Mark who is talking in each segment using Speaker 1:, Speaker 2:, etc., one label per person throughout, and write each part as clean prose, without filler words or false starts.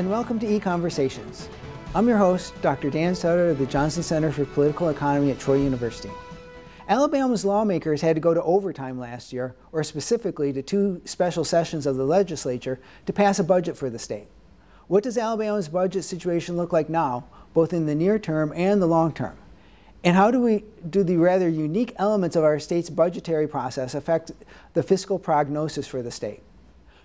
Speaker 1: and welcome to EconVersations. I'm your host, Dr. Dan Sutter of the Johnson Center for Political Economy at Troy University. Alabama's lawmakers had to go to overtime last year, or specifically to 2 special sessions of the legislature, to pass a budget for the state. What does Alabama's budget situation look like now, both in the near term and the long term? And how do the rather unique elements of our state's budgetary process affect the fiscal prognosis for the state?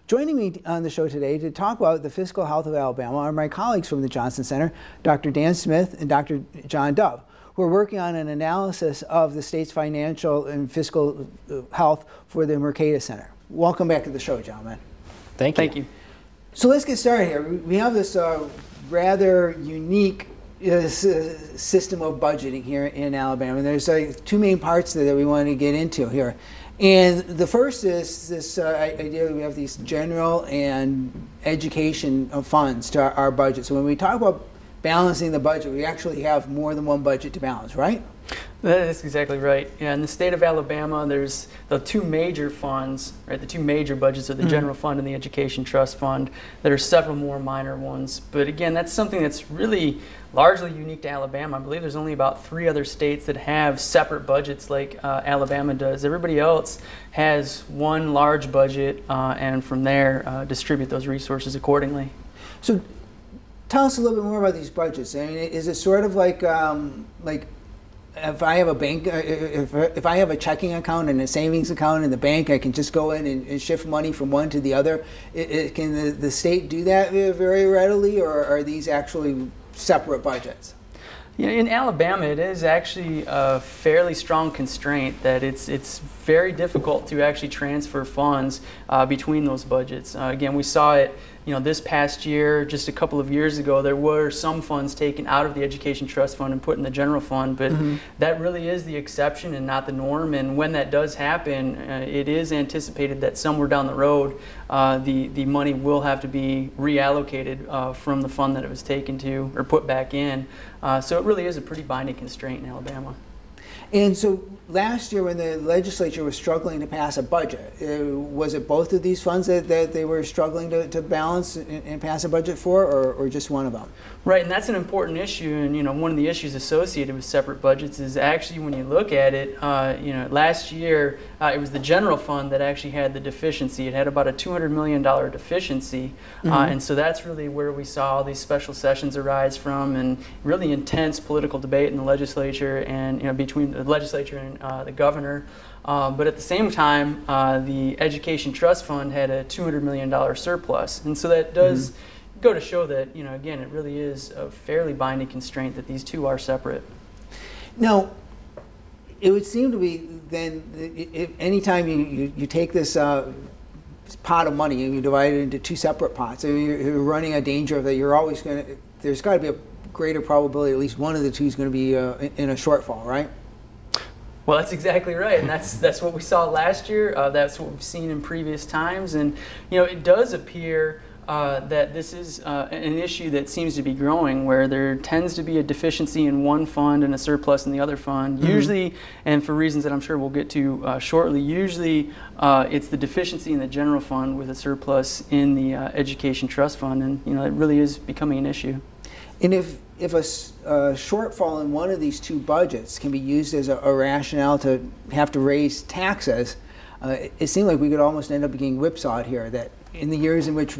Speaker 1: Joining me on the show today to talk about the fiscal health of Alabama are my colleagues from the Johnson Center, Dr. Dan Smith and Dr. John Dove, who are working on an analysis of the state's financial and fiscal health for the Mercatus Center. Welcome back to the show, gentlemen.
Speaker 2: Thank you.
Speaker 1: So let's get started here. We have this rather unique system of budgeting here in Alabama. And there's 2 main parts that we want to get into here. And the first is this idea that we have these general and education funds to our budget. So when we talk about balancing the budget, we actually have more than one budget to balance, right?
Speaker 2: That's exactly right. Yeah, in the state of Alabama, there's the 2 major funds, right? The 2 major budgets are the general fund and the education trust fund. There are several more minor ones. But again, that's something that's really largely unique to Alabama. I believe there's only about 3 other states that have separate budgets like Alabama does. Everybody else has one large budget and from there distribute those resources accordingly.
Speaker 1: So tell us a little bit more about these budgets. I mean, is it sort of like if I have a bank, if I have a checking account and a savings account in the bank, I can just go in and shift money from one to the other? Can the state do that very readily, or are these actually separate budgets?
Speaker 2: You know, in Alabama, it is actually a fairly strong constraint that it's very difficult to actually transfer funds between those budgets. Again, we saw it, this past year, just a couple of years ago, there were some funds taken out of the education trust fund and put in the general fund, but that really is the exception and not the norm. And when that does happen, it is anticipated that somewhere down the road, the money will have to be reallocated from the fund that it was taken to or put back in. So it really is a pretty binding constraint in Alabama.
Speaker 1: And so last year when the legislature was struggling to pass a budget, was it both of these funds that they were struggling to balance and pass a budget for, or just one of them? Right,
Speaker 2: and that's an important issue. And one of the issues associated with separate budgets is actually when you look at it, last year it was the general fund that actually had the deficiency. It had about a $200 million deficiency, and so that's really where we saw all these special sessions arise from, and really intense political debate in the legislature and between the legislature and the governor. But at the same time, the education trust fund had a $200 million surplus, and so that does go to show that again, it really is a fairly binding constraint that these 2 are separate.
Speaker 1: Now, it would seem to be then, if anytime you take this pot of money and you divide it into 2 separate pots, so you're running a danger that you're always going to, there's got to be a greater probability at least one of the 2 is going to be in a shortfall, right?
Speaker 2: Well, that's exactly right, and that's what we saw last year. That's what we've seen in previous times, and it does appear that this is an issue that seems to be growing, where there tends to be a deficiency in one fund and a surplus in the other fund. Usually, and for reasons that I'm sure we'll get to shortly, usually it's the deficiency in the general fund with a surplus in the education trust fund, and it really is becoming an issue.
Speaker 1: And if a shortfall in one of these 2 budgets can be used as a rationale to have to raise taxes, it seems like we could almost end up getting whipsawed here, that in the years in which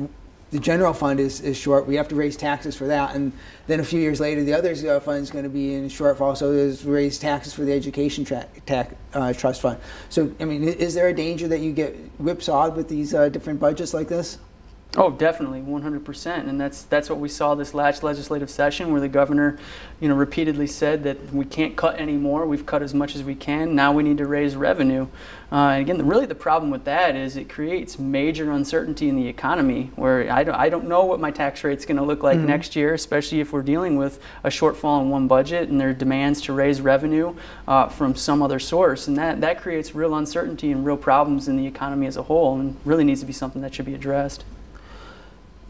Speaker 1: the general fund is short, we have to raise taxes for that, and then a few years later the other fund is going to be in shortfall, so there's raise taxes for the education trust fund. So, I mean, is there a danger that you get whipsawed with these different budgets like this?
Speaker 2: Oh, definitely, 100%, and that's what we saw this last legislative session, where the governor, repeatedly said that we can't cut anymore. We've cut as much as we can. Now we need to raise revenue. And again, really the problem with that is it creates major uncertainty in the economy, where I don't know what my tax rate's going to look like next year, especially if we're dealing with a shortfall in one budget and there are demands to raise revenue from some other source, and that creates real uncertainty and real problems in the economy as a whole, and really needs to be something that should be addressed.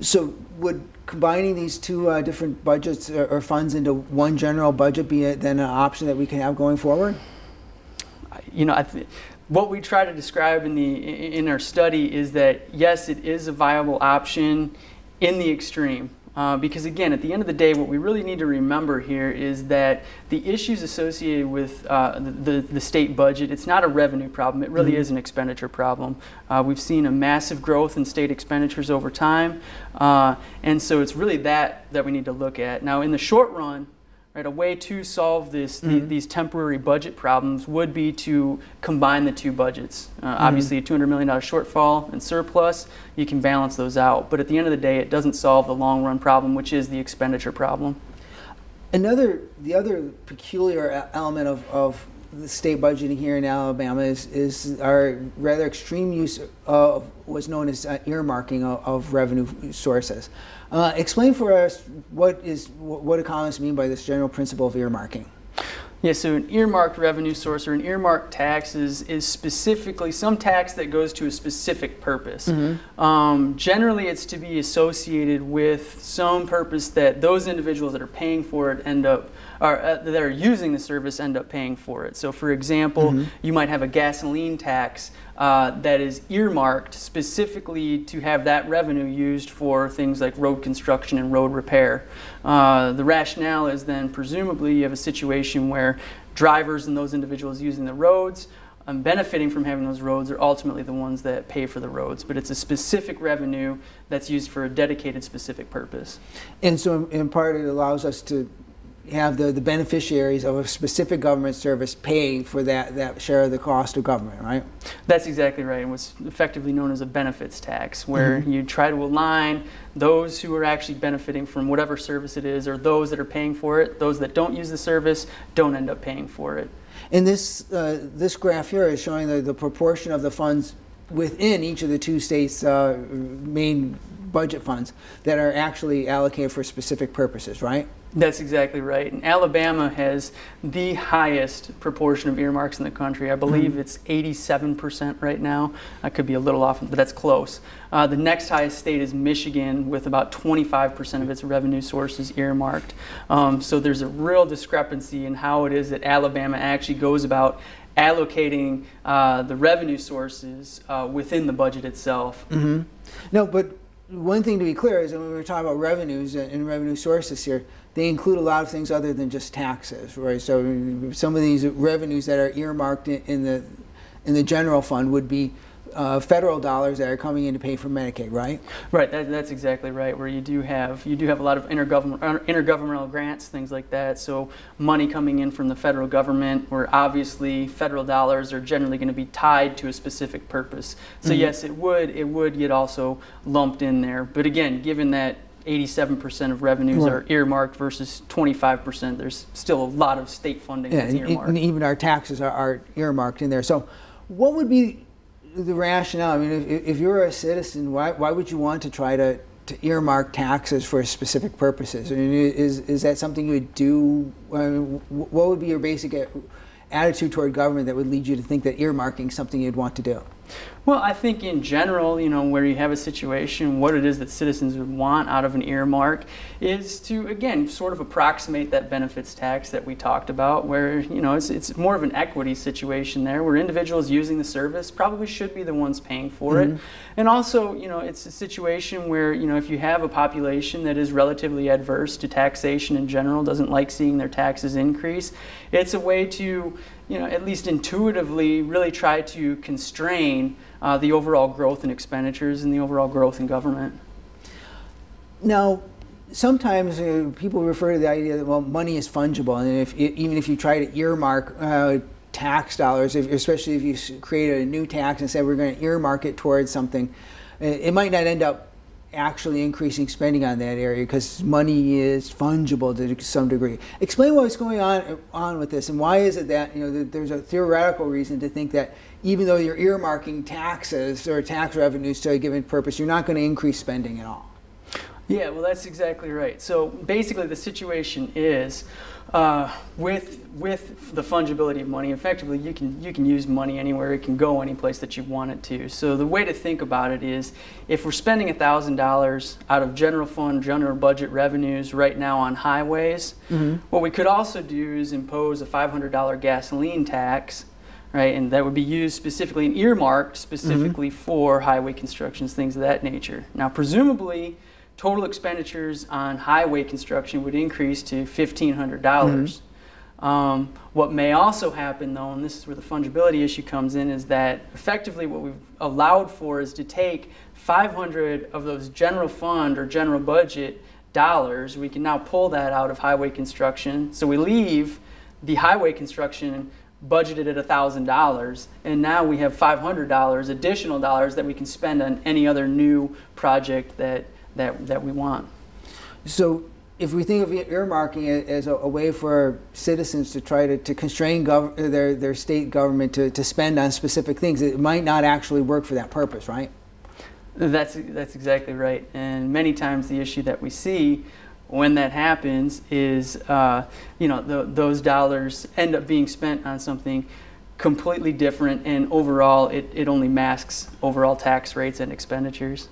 Speaker 1: So would combining these 2 different budgets or funds into one general budget be then an option that we can have going forward?
Speaker 2: What we try to describe in our study is that yes, it is a viable option in the extreme. Because again, at the end of the day, what we really need to remember here is that the issues associated with the state budget, it's not a revenue problem, it really is an expenditure problem. We've seen a massive growth in state expenditures over time, and so it's really that we need to look at. Now in the short run, right, a way to solve these temporary budget problems would be to combine the two budgets. Obviously, a $200 million shortfall and surplus, you can balance those out. But at the end of the day, it doesn't solve the long-run problem, which is the expenditure problem.
Speaker 1: The other peculiar element of the state budgeting here in Alabama is our rather extreme use of what's known as earmarking of revenue sources. Explain for us what economists mean by this general principle of earmarking.
Speaker 2: Yeah, so an earmarked revenue source or an earmarked tax is specifically some tax that goes to a specific purpose. Generally, it's to be associated with some purpose that those individuals that are paying for it that are using the service end up paying for it. So for example, you might have a gasoline tax that is earmarked specifically to have that revenue used for things like road construction and road repair. The rationale is then presumably you have a situation where drivers and those individuals using the roads benefiting from having those roads are ultimately the ones that pay for the roads, but it's a specific revenue that's used for a dedicated specific purpose.
Speaker 1: And so in part it allows us to have the beneficiaries of a specific government service pay for that share of the cost of government, right?
Speaker 2: That's exactly right, and what's effectively known as a benefits tax, where you try to align those who are actually benefiting from whatever service it is, or those that are paying for it. Those that don't use the service don't end up paying for it.
Speaker 1: And this graph here is showing the proportion of the funds within each of the two states' main budget funds that are actually allocated for specific purposes, right?
Speaker 2: That's exactly right. And Alabama has the highest proportion of earmarks in the country. I believe it's 87% right now. I could be a little off, but that's close. The next highest state is Michigan, with about 25% of its revenue sources earmarked. So there's a real discrepancy in how it is that Alabama actually goes about allocating the revenue sources within the budget itself.
Speaker 1: No, but one thing to be clear is that when we're talking about revenues and revenue sources here, they include a lot of things other than just taxes, right? So some of these revenues that are earmarked in the general fund would be federal dollars that are coming in to pay for Medicaid, right?
Speaker 2: Right, that's exactly right. Where you do have a lot of intergovernmental grants, things like that. So money coming in from the federal government, where obviously federal dollars are generally going to be tied to a specific purpose. So yes, it would get also lumped in there. But again, given that 87% of revenues are earmarked versus 25%, there's still a lot of state funding that's earmarked.
Speaker 1: And even our taxes are earmarked in there. So what would be the rationale? I mean, if you're a citizen, why would you want to try to earmark taxes for specific purposes? I mean, is that something you would do? I mean, what would be your basic attitude toward government that would lead you to think that earmarking is something you'd want to do?
Speaker 2: Well, I think in general, where you have a situation, what it is that citizens would want out of an earmark is to, again, sort of approximate that benefits tax that we talked about, where, it's more of an equity situation there, where individuals using the service probably should be the ones paying for it. And also, it's a situation where, if you have a population that is relatively adverse to taxation in general, doesn't like seeing their taxes increase, it's a way to, at least intuitively, really try to constrain the overall growth in expenditures and the overall growth in government.
Speaker 1: Now, sometimes people refer to the idea that, well, money is fungible, and even if you try to earmark tax dollars, especially if you create a new tax and say we're going to earmark it towards something, it might not end up actually increasing spending on that area because money is fungible to some degree. Explain what's going on with this, and why is it that there's a theoretical reason to think that even though you're earmarking taxes or tax revenues to a given purpose, you're not going to increase spending at all?
Speaker 2: Yeah, well, that's exactly right. So basically the situation is with the fungibility of money, effectively you can use money anywhere. It can go any place that you want it to. So the way to think about it is, if we're spending $1,000 out of general fund, general budget revenues right now on highways, what we could also do is impose a $500 gasoline tax, right? And that would be used specifically and earmarked specifically for highway constructions, things of that nature. Now, presumably, total expenditures on highway construction would increase to $1,500. What may also happen, though, and this is where the fungibility issue comes in, is that effectively what we've allowed for is to take 500 of those general fund or general budget dollars. We can now pull that out of highway construction. So we leave the highway construction budgeted at $1,000, and now we have $500 additional dollars that we can spend on any other new project that we want.
Speaker 1: So if we think of earmarking it as a way for citizens to try to constrain their state government to spend on specific things, it might not actually work for that purpose, right?
Speaker 2: That's exactly right. And many times the issue that we see when that happens is, those dollars end up being spent on something completely different, and overall it only masks overall tax rates and expenditures.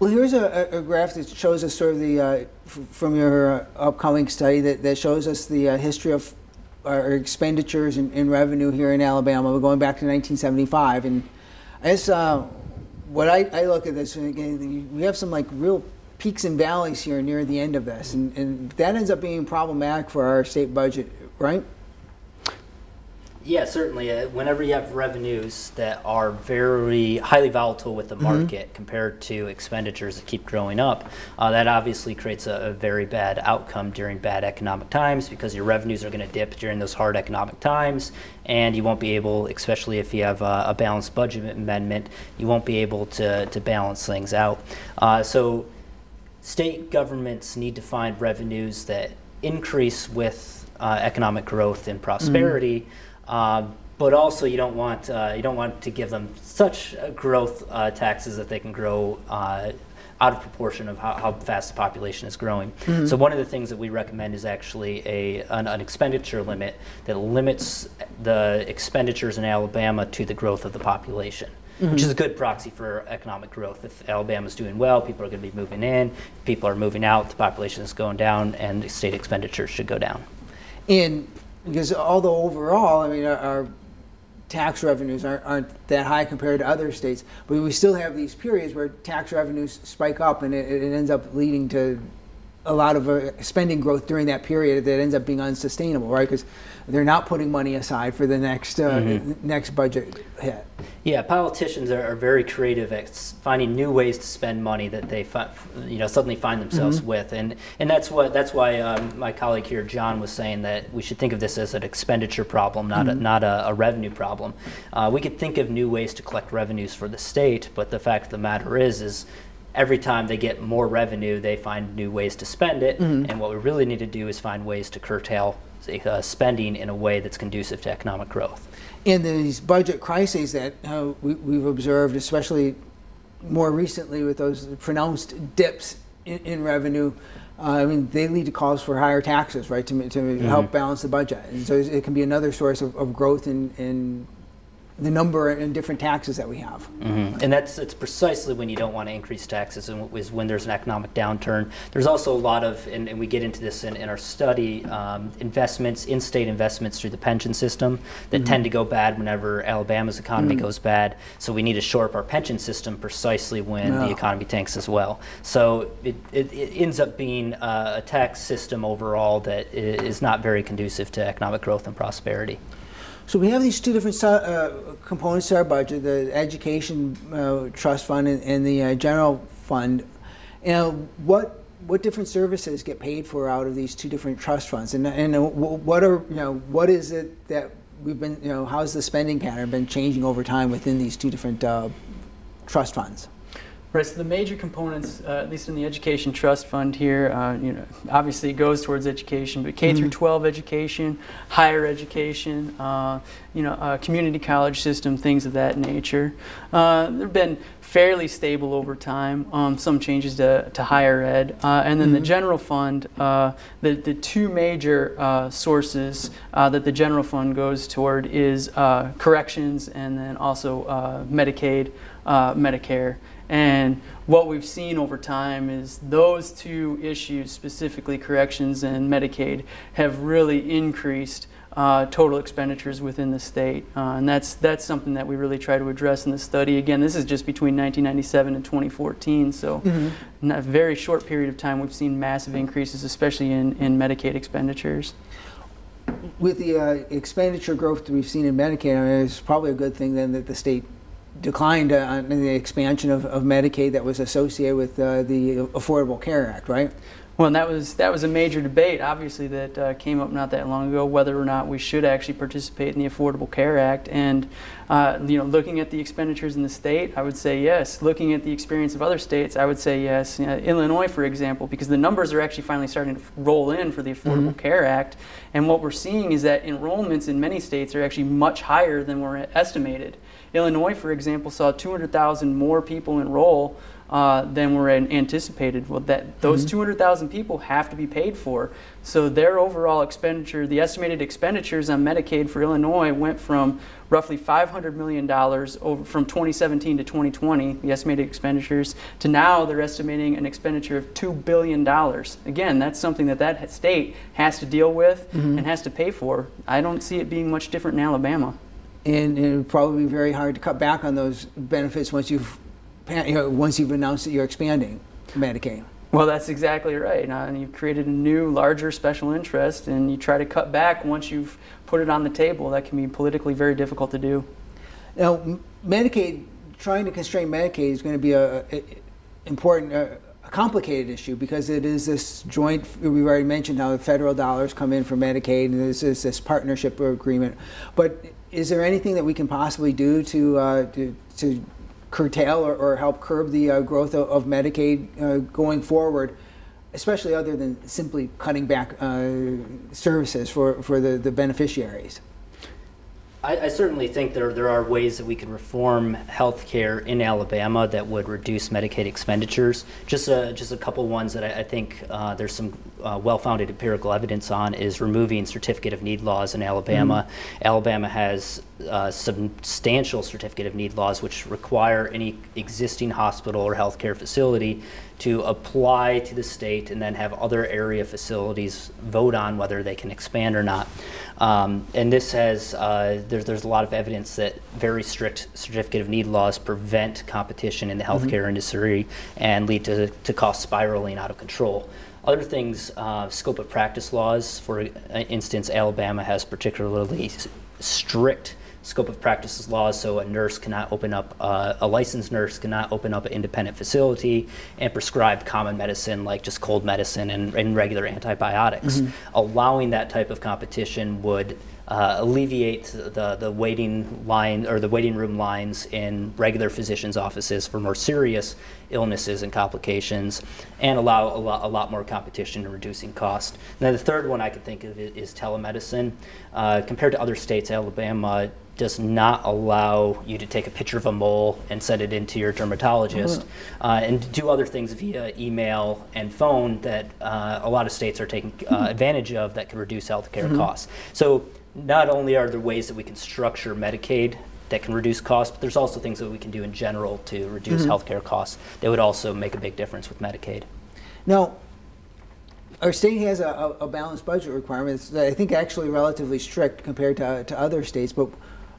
Speaker 1: Well, here's a graph that shows us sort of the, from your upcoming study, that shows us the history of our expenditures and revenue here in Alabama. We're going back to 1975. And I guess what I look at this, again, we have some like real peaks and valleys here near the end of this. And that ends up being problematic for our state budget, right?
Speaker 3: Yeah, certainly. Whenever you have revenues that are very highly volatile with the market compared to expenditures that keep growing up, that obviously creates a very bad outcome during bad economic times, because your revenues are going to dip during those hard economic times, and you won't be able, especially if you have a balanced budget amendment, you won't be able to balance things out. So state governments need to find revenues that increase with economic growth and prosperity. But also, you don't want to give them such growth taxes that they can grow out of proportion of how fast the population is growing. So one of the things that we recommend is actually an expenditure limit that limits the expenditures in Alabama to the growth of the population, which is a good proxy for economic growth. If Alabama's doing well, people are going to be moving in. If people are moving out, the population is going down, and the state expenditures should go down.
Speaker 1: And because although overall, I mean, our tax revenues aren't that high compared to other states, but we still have these periods where tax revenues spike up, and it ends up leading to a lot of spending growth during that period that ends up being unsustainable, right? Because they're not putting money aside for the next next budget hit.
Speaker 3: Yeah, politicians are very creative at finding new ways to spend money that they suddenly find themselves with, and that's why my colleague here, John, was saying that we should think of this as an expenditure problem, not a revenue problem. We could think of new ways to collect revenues for the state, but the fact of the matter is every time they get more revenue, they find new ways to spend it, and what we really need to do is find ways to curtail spending in a way that's conducive to economic growth.
Speaker 1: And these budget crises that we've observed, especially more recently with those pronounced dips in revenue, I mean, they lead to calls for higher taxes, right, to help balance the budget. And so it can be another source of growth in the number and different taxes that we have.
Speaker 3: And it's precisely when you don't want to increase taxes, and is when there's an economic downturn. There's also a lot of, and we get into this in our study, investments, in-state investments through the pension system that tend to go bad whenever Alabama's economy goes bad. So we need to shore up our pension system precisely when the economy tanks as well. So it ends up being a tax system overall that is not very conducive to economic growth and prosperity.
Speaker 1: So we have these two different components to our budget: the education trust fund and the general fund. And what different services get paid for out of these two different trust funds? And what is it that we've been, how's the spending pattern been changing over time within these two different trust funds?
Speaker 2: Right, so the major components, at least in the education trust fund here, obviously it goes towards education, but K through 12 education, higher education, community college system, things of that nature. They've been fairly stable over time, some changes to higher ed. And then the general fund, the two major sources that the general fund goes toward is corrections, and then also Medicaid, Medicare. And what we've seen over time is those two issues, specifically corrections and Medicaid, have really increased total expenditures within the state. And that's something that we really try to address in the study. Again, this is just between 1997 and 2014, so in a very short period of time we've seen massive increases, especially in Medicaid expenditures.
Speaker 1: With the expenditure growth that we've seen in Medicaid, I mean, it's probably a good thing then that the state declined on the expansion of Medicaid that was associated with the Affordable Care Act, right?
Speaker 2: Well, and that was a major debate, obviously, that came up not that long ago, whether or not we should actually participate in the Affordable Care Act. And looking at the expenditures in the state, I would say yes. Looking at the experience of other states, I would say yes. Illinois, for example, because the numbers are actually finally starting to roll in for the Affordable Care Act. And what we're seeing is that enrollments in many states are actually much higher than were estimated. Illinois, for example, saw 200,000 more people enroll than were anticipated. Well, those 200,000 people have to be paid for. So their overall expenditure, the estimated expenditures on Medicaid for Illinois went from roughly $500 million over from 2017 to 2020, the estimated expenditures, to now they're estimating an expenditure of $2 billion. Again, that's something that state has to deal with and has to pay for. I don't see it being much different in Alabama.
Speaker 1: And it would probably be very hard to cut back on those benefits once you've announced that you're expanding Medicaid.
Speaker 2: Well, that's exactly right. And you've created a new, larger special interest, and you try to cut back once you've put it on the table. That can be politically very difficult to do.
Speaker 1: Now, Medicaid, trying to constrain Medicaid is going to be a complicated issue because it is this joint, we've already mentioned how the federal dollars come in for Medicaid, and there's this partnership agreement. But is there anything that we can possibly do to curtail or help curb the growth of Medicaid going forward, especially other than simply cutting back services for the beneficiaries?
Speaker 3: I certainly think there are ways that we can reform healthcare in Alabama that would reduce Medicaid expenditures. Just a couple ones that I think there's some well-founded empirical evidence on is removing certificate of need laws in Alabama. Alabama has substantial certificate of need laws which require any existing hospital or healthcare facility to apply to the state and then have other area facilities vote on whether they can expand or not. And this has, there's a lot of evidence that very strict certificate of need laws prevent competition in the healthcare industry and lead to cost spiraling out of control. Other things, scope of practice laws, for instance, Alabama has particularly strict scope of practice laws, so a nurse cannot open up, a licensed nurse cannot open up an independent facility and prescribe common medicine like just cold medicine and regular antibiotics. Allowing that type of competition would alleviate the waiting line or the waiting room lines in regular physicians' offices for more serious illnesses and complications, and allow a lot more competition in reducing cost. Now, the third one I could think of is telemedicine. Compared to other states, Alabama does not allow you to take a picture of a mole and send it into your dermatologist and do other things via email and phone that a lot of states are taking advantage of that can reduce healthcare costs. So not only are there ways that we can structure Medicaid that can reduce costs, but there's also things that we can do in general to reduce healthcare costs that would also make a big difference with Medicaid.
Speaker 1: Now, our state has a balanced budget requirement that I think actually relatively strict compared to other states, but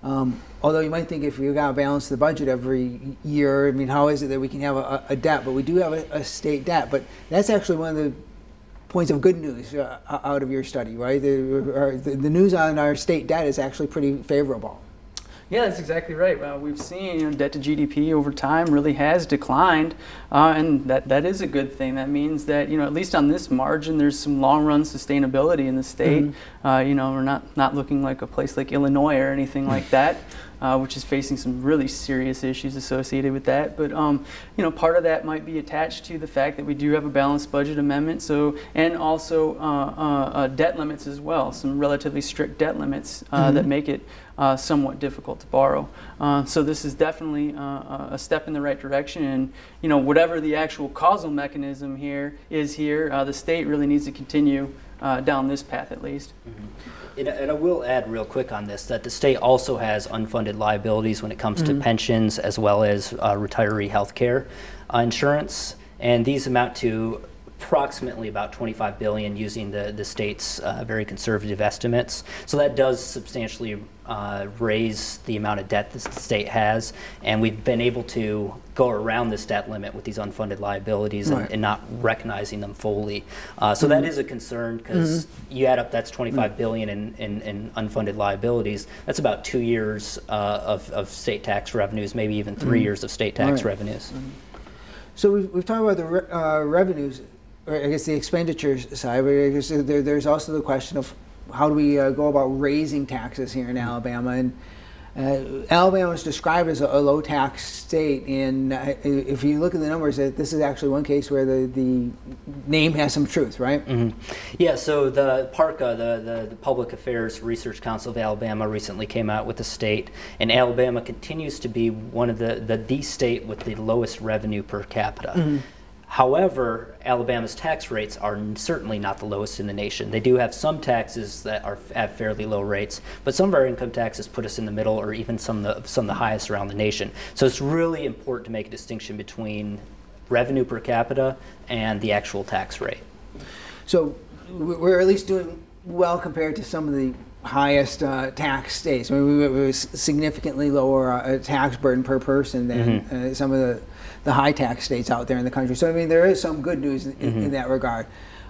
Speaker 1: although you might think if we got to balance the budget every year, I mean, how is it that we can have a debt? But we do have a state debt, but that's actually one of the points of good news out of your study, right? The news on our state debt is actually pretty favorable.
Speaker 2: Yeah, that's exactly right. We've seen debt to GDP over time really has declined, and that is a good thing. That means that at least on this margin, there's some long-run sustainability in the state. We're not looking like a place like Illinois or anything like that, which is facing some really serious issues associated with that. But part of that might be attached to the fact that we do have a balanced budget amendment. And also debt limits as well. Some relatively strict debt limits that make it somewhat difficult to borrow. So this is definitely a step in the right direction. And whatever the actual causal mechanism here is, the state really needs to continue down this path at least.
Speaker 3: And I will add real quick on this that the state also has unfunded liabilities when it comes to pensions as well as retiree health care insurance, and these amount to approximately about $25 billion using the state's very conservative estimates. So that does substantially raise the amount of debt the state has, and we've been able to go around this debt limit with these unfunded liabilities and not recognizing them fully. So that is a concern, because you add up, that's $25 billion in unfunded liabilities. That's about 2 years of state tax revenues, maybe even 3 years of state tax revenues.
Speaker 1: So we've talked about the revenues, or I guess the expenditures side, but I guess there's also the question of how do we go about raising taxes here in Alabama. And Alabama is described as a low tax state, and if you look at the numbers, this is actually one case where the name has some truth, right?
Speaker 3: Yeah, so the PARCA, the Public Affairs Research Council of Alabama, recently came out with a state, and Alabama continues to be one of the state with the lowest revenue per capita. However, Alabama's tax rates are certainly not the lowest in the nation. They do have some taxes that are at fairly low rates, but some of our income taxes put us in the middle, or even some of the highest around the nation. So it's really important to make a distinction between revenue per capita and the actual tax rate.
Speaker 1: So we're at least doing well compared to some of the highest tax states. I mean, we have a significantly lower tax burden per person than some of the high tax states out there in the country. So I mean, there is some good news in that regard.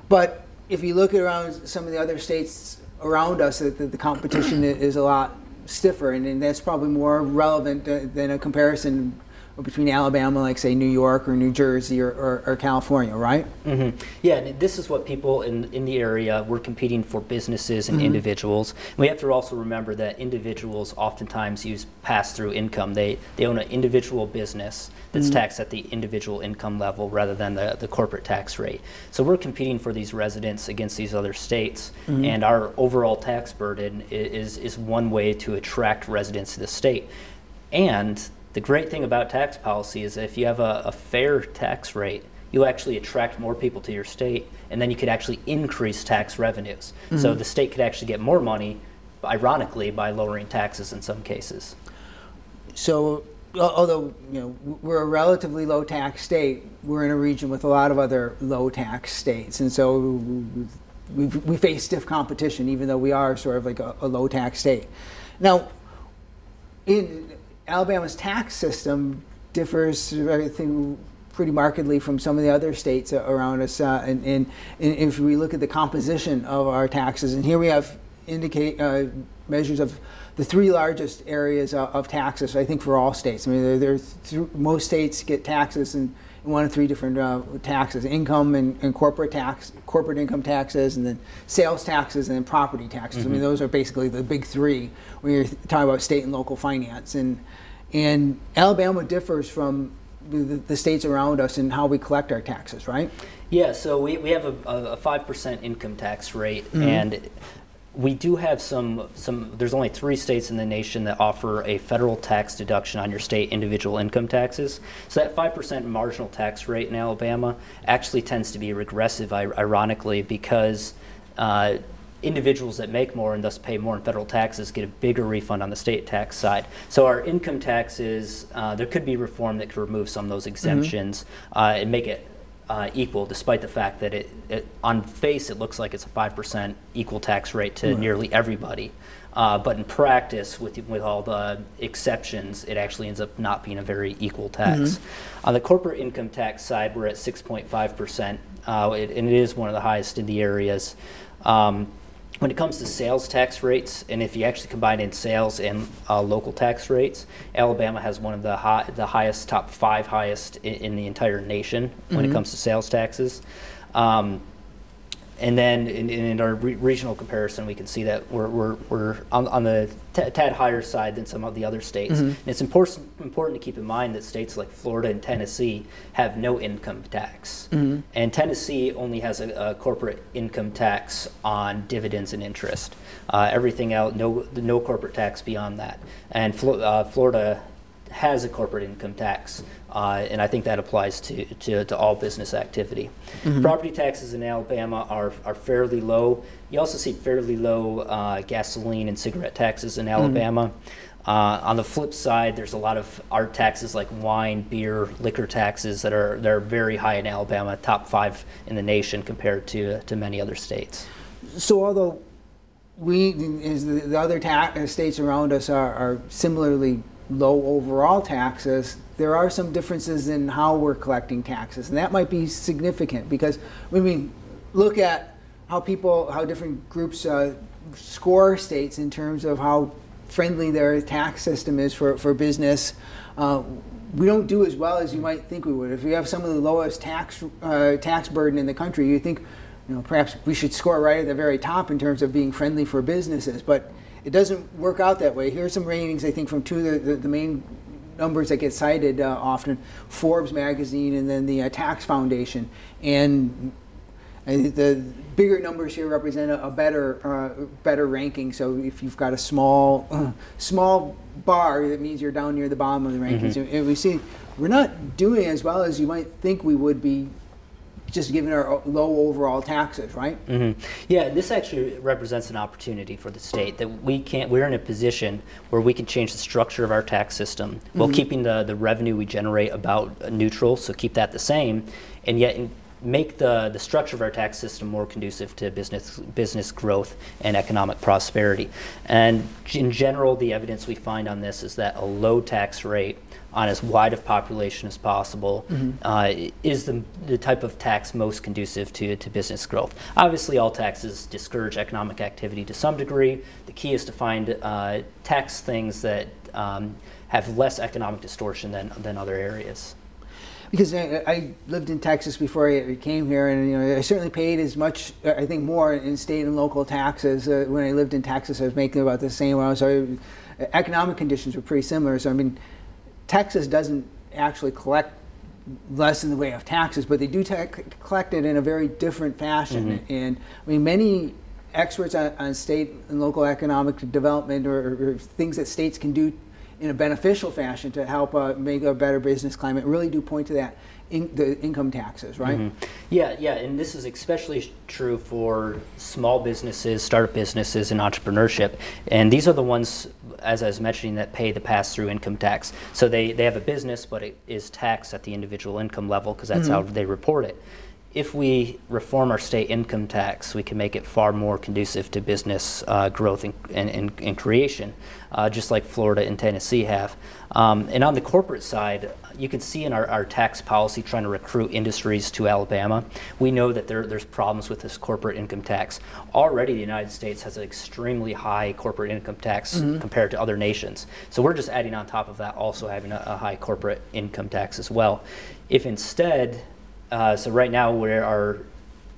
Speaker 1: But if you look around some of the other states around us, the competition is a lot stiffer, and that's probably more relevant than a comparison between Alabama, like say New York or New Jersey or California, right?
Speaker 3: Yeah, this is what people in the area, we're competing for businesses and individuals. And we have to also remember that individuals oftentimes use pass-through income. They own an individual business that's taxed at the individual income level rather than the corporate tax rate. So we're competing for these residents against these other states, and our overall tax burden is one way to attract residents to the state. And the great thing about tax policy is that if you have a fair tax rate, you'll actually attract more people to your state, and then you could actually increase tax revenues. So the state could actually get more money, ironically, by lowering taxes in some cases.
Speaker 1: So although we're a relatively low tax state, we're in a region with a lot of other low tax states, and so we face stiff competition, even though we are sort of like a low tax state. Now, Alabama's tax system differs, I think, pretty markedly from some of the other states around us. And if we look at the composition of our taxes, and here we have measures of the three largest areas of taxes, I think, for all states. I mean, most states get taxes in one of three different taxes: income and corporate income taxes, and then sales taxes, and then property taxes. I mean, those are basically the big three when you're talking about state and local finance. And Alabama differs from the states around us in how we collect our taxes, right?
Speaker 3: Yeah, so we have a 5% income tax rate, and we do have some, there's only 3 states in the nation that offer a federal tax deduction on your state individual income taxes. So that 5% marginal tax rate in Alabama actually tends to be regressive, ironically, because individuals that make more and thus pay more in federal taxes get a bigger refund on the state tax side. So our income taxes, there could be reform that could remove some of those exemptions and make it equal, despite the fact that on face it looks like it's a 5% equal tax rate to nearly everybody. But in practice, with all the exceptions, it actually ends up not being a very equal tax. On the corporate income tax side, we're at 6.5%, and it is one of the highest in the areas. When it comes to sales tax rates, and if you actually combine in sales and local tax rates, Alabama has one of the highest, top 5 highest in the entire nation when it comes to sales taxes. And then in our regional comparison, we can see that we're on the tad higher side than some of the other states. And it's important to keep in mind that states like Florida and Tennessee have no income tax. And Tennessee only has a corporate income tax on dividends and interest. Everything else, no corporate tax beyond that. And Florida has a corporate income tax, and I think that applies to all business activity. Property taxes in Alabama are fairly low. You also see fairly low gasoline and cigarette taxes in Alabama. On the flip side, there's a lot of art taxes like wine, beer, liquor taxes that are very high in Alabama, top 5 in the nation compared to many other states.
Speaker 1: So although the other states around us are similarly low overall taxes, there are some differences in how we're collecting taxes, and that might be significant because when we look at how different groups score states in terms of how friendly their tax system is for business, we don't do as well as you might think we would. If we have some of the lowest tax burden in the country, you think, perhaps we should score right at the very top in terms of being friendly for businesses, but it doesn't work out that way. Here's some ratings, I think, from two of the main numbers that get cited often, Forbes magazine and then the Tax Foundation. And the bigger numbers here represent a better ranking. So if you've got a small bar, that means you're down near the bottom of the rankings. And we see we're not doing as well as you might think we would be, just given our low overall taxes, right?
Speaker 3: Yeah, this actually represents an opportunity for the state that we're in a position where we can change the structure of our tax system while keeping the revenue we generate about neutral, so keep that the same, and yet make the structure of our tax system more conducive to business growth and economic prosperity. And in general, the evidence we find on this is that a low tax rate on as wide a population as possible is the type of tax most conducive to business growth. Obviously, all taxes discourage economic activity to some degree. The key is to find tax things that have less economic distortion than other areas.
Speaker 1: Because I lived in Texas before I came here, and I certainly paid as much, I think more in state and local taxes. When I lived in Texas, I was making about the same. Economic conditions were pretty similar. So I mean, Texas doesn't actually collect less in the way of taxes, but they do collect it in a very different fashion. And I mean, many experts on state and local economic development or things that states can do in a beneficial fashion to help make a better business climate really do point to that, the income taxes, right?
Speaker 3: Yeah, and this is especially true for small businesses, startup businesses, and entrepreneurship. And these are the ones, as I was mentioning, that pay the pass-through income tax. So they have a business, but it is taxed at the individual income level because that's how they report it. If we reform our state income tax, we can make it far more conducive to business growth and creation, just like Florida and Tennessee have. And on the corporate side, you can see in our tax policy trying to recruit industries to Alabama, we know that there's problems with this corporate income tax. Already the United States has an extremely high corporate income tax compared to other nations. So we're just adding on top of that also having a high corporate income tax as well. If instead, so right now we are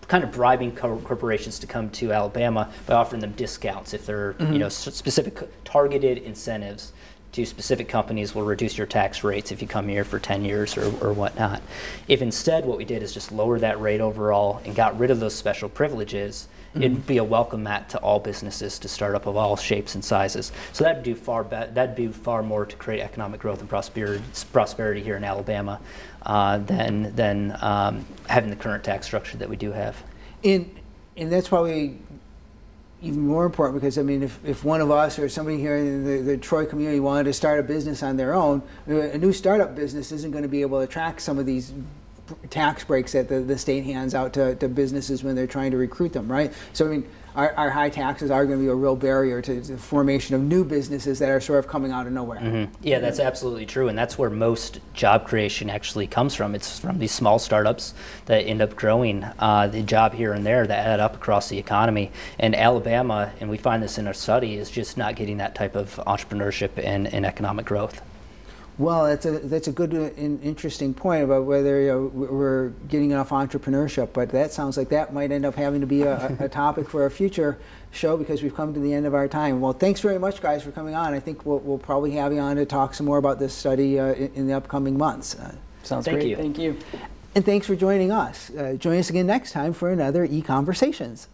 Speaker 3: kind of bribing corporations to come to Alabama by offering them discounts. If they're specific targeted incentives to specific companies will reduce your tax rates if you come here for 10 years or whatnot. If instead what we did is just lower that rate overall and got rid of those special privileges, it'd be a welcome mat to all businesses to start up of all shapes and sizes. So that'd do far more to create economic growth and prosperity here in Alabama than having the current tax structure that we do have.
Speaker 1: And that's probably even more important because, I mean, if one of us or somebody here in the Troy community wanted to start a business on their own, a new startup business isn't going to be able to attract some of these tax breaks that the state hands out to businesses when they're trying to recruit them, right? So I mean, our high taxes are going to be a real barrier to the formation of new businesses that are sort of coming out of nowhere.
Speaker 3: Yeah, that's absolutely true, and that's where most job creation actually comes from. It's from these small startups that end up growing the job here and there that add up across the economy. And Alabama, and we find this in our study, is just not getting that type of entrepreneurship and economic growth.
Speaker 1: Well, that's a good and interesting point about whether we're getting enough entrepreneurship, but that sounds like that might end up having to be a topic for a future show because we've come to the end of our time. Well, thanks very much, guys, for coming on. I think we'll probably have you on to talk some more about this study in the upcoming months.
Speaker 2: Sounds great. Thank you.
Speaker 1: And thanks for joining us. Join us again next time for another EconVersations.